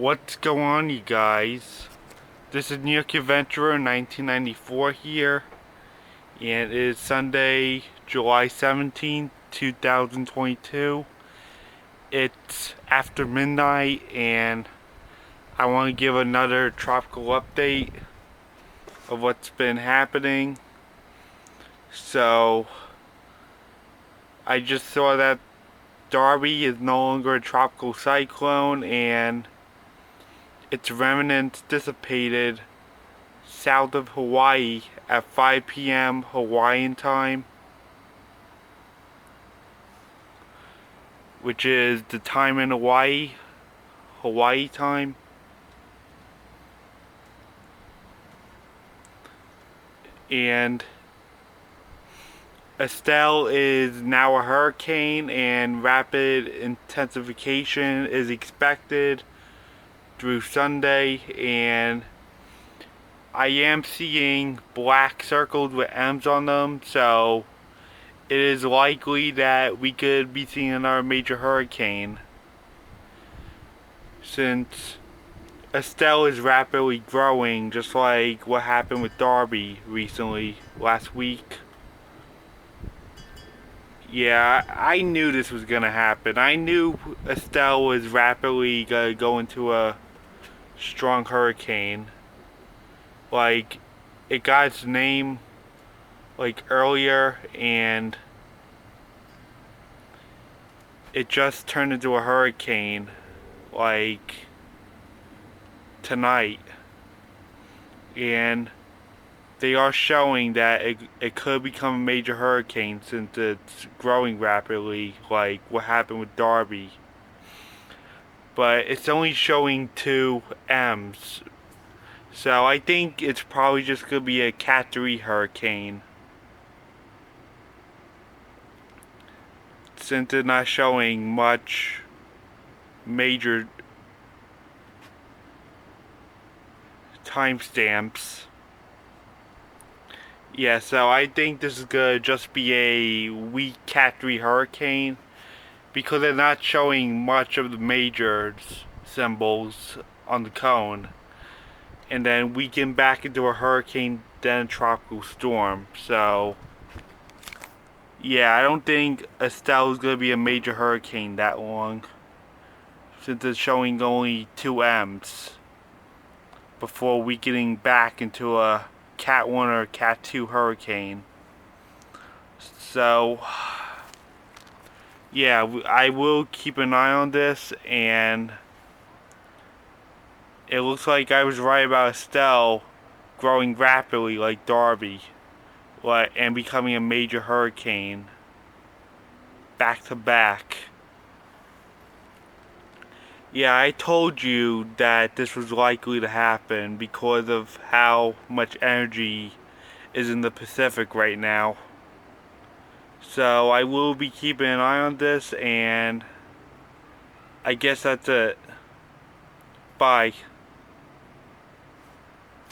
What's going on, you guys? This is New York Adventurer 1994 here, and it is Sunday, July 17th, 2022. It's after midnight, and I want to give another tropical update of what's been happening. So, I just saw that Darby is no longer a tropical cyclone, and its remnants dissipated south of Hawaii at 5 p.m. Hawaiian time, which is the time in Hawaii time. And Estelle is now a hurricane, and rapid intensification is expected through Sunday, and I am seeing black circles with M's on them, so it is likely that we could be seeing another major hurricane, since Estelle is rapidly growing, just like what happened with Darby recently, last week. Yeah, I knew this was gonna happen. I knew Estelle was rapidly gonna go into a strong hurricane. Like, it got its name like earlier, and it just turned into a hurricane like tonight, and they are showing that it could become a major hurricane since it's growing rapidly, like what happened with Darby. But it's only showing 2 M's, so I think it's probably just gonna be a Cat 3 hurricane, since it's not showing much major timestamps. Yeah, so I think this is gonna just be a weak Cat 3 hurricane, because they're not showing much of the major symbols on the cone, and then weaken back into a hurricane, then a tropical storm. So yeah, I don't think Estelle is gonna be a major hurricane that long, since it's showing only 2 M's before weakening back into a Cat 1 or Cat 2 hurricane. So yeah, I will keep an eye on this, and it looks like I was right about Estelle growing rapidly like Darby, and becoming a major hurricane back to back. Yeah, I told you that this was likely to happen because of how much energy is in the Pacific right now. So I will be keeping an eye on this, and I guess that's it. Bye.